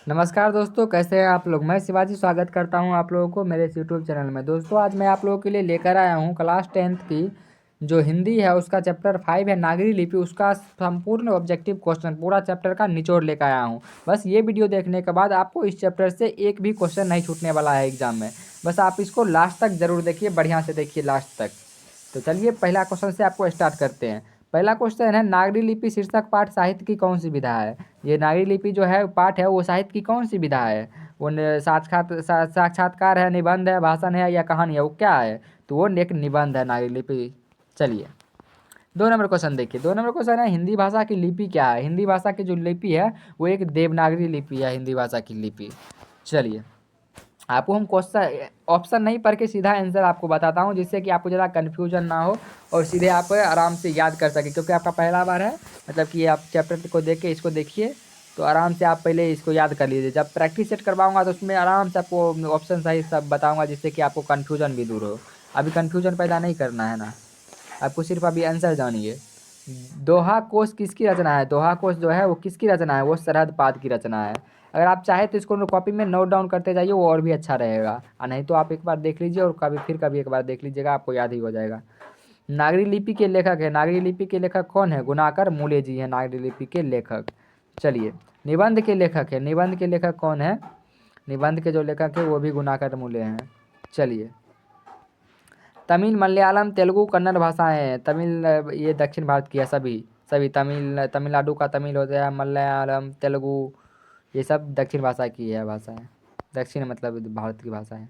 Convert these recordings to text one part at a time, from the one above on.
नमस्कार दोस्तों, कैसे हैं आप लोग। मैं शिवाजी स्वागत करता हूं आप लोगों को मेरे इस यूट्यूब चैनल में। दोस्तों, आज मैं आप लोगों के लिए लेकर आया हूं क्लास 10th की जो हिंदी है उसका चैप्टर 5 है नागरी लिपि, उसका संपूर्ण ऑब्जेक्टिव क्वेश्चन पूरा चैप्टर का निचोड़ लेकर आया हूं। बस ये वीडियो देखने के बाद आपको इस चैप्टर से एक भी क्वेश्चन नहीं छूटने वाला है एग्जाम में। बस आप इसको लास्ट तक ज़रूर देखिए, बढ़िया से देखिए लास्ट तक। तो चलिए पहला क्वेश्चन से आपको स्टार्ट करते हैं। पहला क्वेश्चन है, नागरी लिपि शीर्षक पाठ साहित्य की कौन सी विधा है। ये नागरी लिपि जो है पाठ है वो साहित्य की कौन सी विधा है। वो साक्षात्कार है, निबंध है, भाषण है या कहानी है, वो क्या है। तो वो एक निबंध है नागरी लिपि। चलिए 2 नंबर क्वेश्चन देखिए। 2 नंबर क्वेश्चन है, हिंदी भाषा की लिपि क्या है। हिंदी भाषा की जो लिपि है वो एक देवनागरी लिपि है, हिंदी भाषा की लिपि। चलिए आपको हम क्वेश्चन ऑप्शन नहीं पढ़ के सीधा आंसर आपको बताता हूँ, जिससे कि आपको ज़रा कन्फ्यूजन ना हो और सीधे आप आराम से याद कर सकें, क्योंकि आपका पहला बार है। मतलब कि आप चैप्टर को देख के इसको देखिए तो आराम से आप पहले इसको याद कर लीजिए। जब प्रैक्टिस सेट करवाऊंगा तो उसमें आराम से आपको ऑप्शन सही सब बताऊंगा, जिससे कि आपको कन्फ्यूजन भी दूर हो। अभी कन्फ्यूजन पैदा नहीं करना है ना, आपको सिर्फ अभी आंसर जानिए। दोहा कोश किसकी रचना है। दोहा कोश जो है वो किसकी रचना है, वो सरहद पाद की रचना है। अगर आप चाहे तो इसको कॉपी में नोट डाउन करते जाइए, वो और भी अच्छा रहेगा। और नहीं तो आप एक बार देख लीजिए और कभी एक बार देख लीजिएगा, आपको याद ही हो जाएगा। नागरी लिपि के लेखक है। नागरी लिपि के लेखक कौन है। गुणाकर मूले जी हैं नागरी लिपि के लेखक। चलिए निबंध के लेखक है। निबंध के लेखक कौन है। निबंध के जो लेखक है वो भी गुणाकर मूले हैं। चलिए तमिल, मलयालम, तेलुगु, कन्नड़ भाषाएं हैं। तमिल ये दक्षिण भारत की है। सभी सभी तमिलनाडु का तमिल होता है, मलयालम, तेलुगु ये सब दक्षिण भाषा की है भाषाएं। दक्षिण मतलब भारत की भाषा है।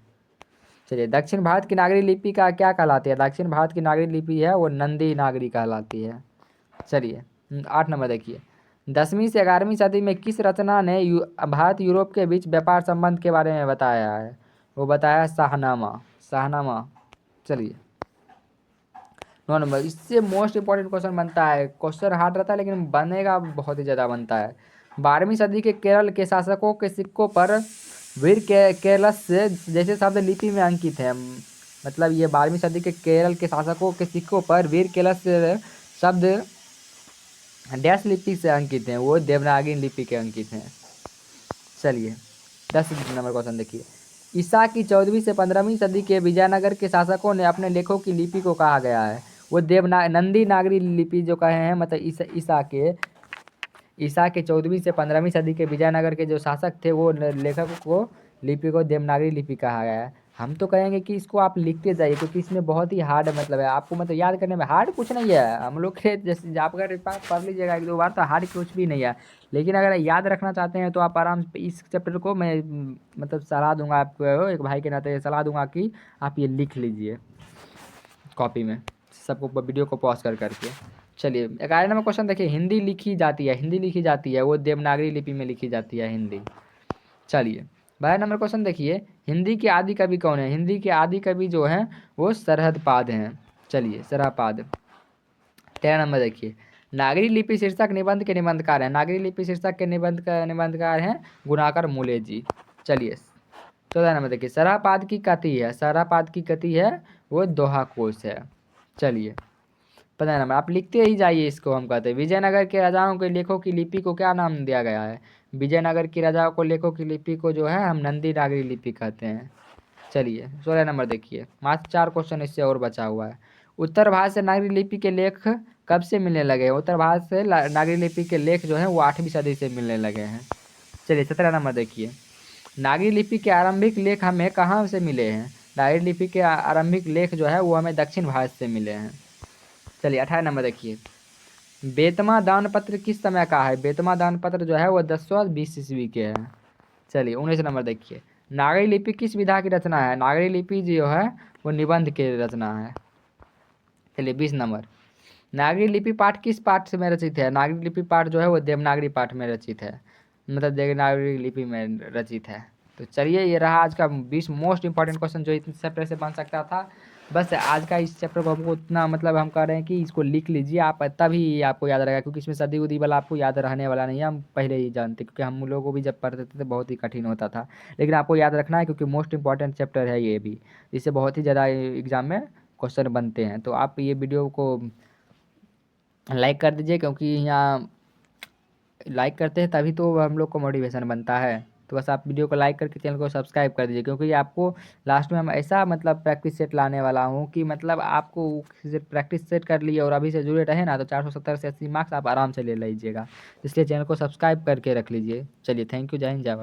चलिए दक्षिण भारत की नागरी लिपि का क्या कहलाती है। दक्षिण भारत की नागरी लिपि है वो नंदी नागरी कहलाती है। चलिए 8 नंबर देखिए। 10वीं से 11वीं सदी में किस रचना ने भारत यूरोप के बीच व्यापार संबंध के बारे में बताया है। वो बताया शाहनामा। शाहनामा। चलिए 9 नंबर, इससे मोस्ट इंपॉर्टेंट क्वेश्चन बनता है। क्वेश्चन हार्ड रहता है लेकिन बनेगा बहुत ही ज़्यादा बनता है। 12वीं सदी के केरल के शासकों के सिक्कों पर वीर के केरलस से जैसे शब्द लिपि में अंकित है। मतलब ये 12वीं सदी के केरल के शासकों के सिक्कों पर वीर केरलस शब्द डैश लिपि से अंकित हैं, वो देवनागरी लिपि के अंकित हैं। चलिए 10 नंबर क्वेश्चन देखिए। ईसा की 14वीं से 15वीं सदी के विजयनगर के शासकों ने अपने लेखों की लिपि को कहा गया है। वो नंदी नागरी लिपि जो कहे हैं, मतलब ईसा के 14वीं से 15वीं सदी के विजयनगर के जो शासक थे वो लेखक को लिपि को देवनागरी लिपि कहा गया है। हम तो कहेंगे कि इसको आप लिखते जाइए, क्योंकि इसमें बहुत ही हार्ड मतलब है आपको, मतलब याद करने में हार्ड कुछ नहीं है। हम लोग के जैसे आप अगर पढ़ लीजिएगा 1-2 बार तो हार्ड कुछ भी नहीं है। लेकिन अगर याद रखना चाहते हैं तो आप आराम से इस चैप्टर को मैं मतलब सलाह दूंगा आपको, एक भाई के नाते सलाह दूंगा कि आप ये लिख लीजिए कॉपी में, सबको वीडियो को पॉज कर करके। चलिए 11 नंबर क्वेश्चन देखिए। हिंदी लिखी जाती है। हिंदी लिखी जाती है वो देवनागरी लिपि में लिखी जाती है हिंदी। चलिए 12 नंबर क्वेश्चन देखिए। हिंदी के आदि कवि कौन है। हिंदी के आदि कवि जो हैं वो सरहद पाद हैं। चलिए सरहद। 13 नंबर देखिए। नागरी लिपि शीर्षक निबंध के निबंधकार हैं। नागरी लिपि शीर्षक के निबंधकार हैं गुणाकर मूले जी। चलिए 14 नंबर देखिए। सरहपाद की कति है। सरहपाद की कति है वो दोहा कोश है। चलिए 15 नंबर, आप लिखते ही जाइए इसको। हम कहते हैं विजयनगर के राजाओं के लेखों की लिपि को क्या नाम दिया गया है। विजयनगर की राजाओं को लेखों की लिपि को जो है हम नंदी नागरी लिपि कहते हैं। चलिए 16 नंबर देखिए। मात्र 4 क्वेश्चन इससे और बचा हुआ है। उत्तर भारत से नागरी लिपि के लेख कब से मिलने लगे। उत्तर भारत से नागरी लिपि के लेख जो है वो 8वीं सदी से मिलने लगे हैं। चलिए 17 नंबर देखिए। नागरी लिपि के आरंभिक लेख हमें कहाँ से मिले हैं। नागरी लिपि के आरंभिक लेख जो है वो हमें दक्षिण भारत से मिले हैं। चलिए 18 नंबर देखिए। बेतमा दान पत्र किस समय का है। बेतमा दान पत्र जो है वो 1020 ईस्वी के हैं। चलिए 19 नंबर देखिए। नागरी लिपि किस विधा की रचना है। नागरी लिपि जो है वो निबंध की रचना है। चलिए 20 नंबर। नागरी लिपि पाठ किस पाठ में रचित है। नागरी लिपि पाठ जो है वो देवनागरी पाठ में रचित है, मतलब देवनागरी लिपि में रचित है। तो चलिए ये रहा आज का 20 मोस्ट इंपॉर्टेंट क्वेश्चन जो इस चैप्टर से बन सकता था। बस आज का इस चैप्टर को हमको उतना मतलब हम कह रहे हैं कि इसको लिख लीजिए आप, तभी आपको याद रहेगा, क्योंकि इसमें सदी उदी वाला आपको याद रहने वाला नहीं है। हम पहले ही जानते, क्योंकि हम लोगों को भी जब पढ़ते थे तो बहुत ही कठिन होता था। लेकिन आपको याद रखना है, क्योंकि मोस्ट इंपॉर्टेंट चैप्टर है ये भी, इससे बहुत ही ज़्यादा एग्जाम में क्वेश्चन बनते हैं। तो आप ये वीडियो को लाइक कर दीजिए, क्योंकि यहाँ लाइक करते हैं तभी तो हम लोग को मोटिवेशन बनता है। तो बस आप वीडियो को लाइक करके चैनल को सब्सक्राइब कर दीजिए, क्योंकि आपको लास्ट में हम ऐसा मतलब प्रैक्टिस सेट लाने वाला हूँ कि मतलब आपको प्रैक्टिस सेट कर लिए और अभी से जुड़े रहे ना तो 470 से 80 मार्क्स आप आराम से ले लीजिएगा। इसलिए चैनल को सब्सक्राइब करके रख लीजिए। चलिए, थैंक यू, जय हिंद, जय भारत।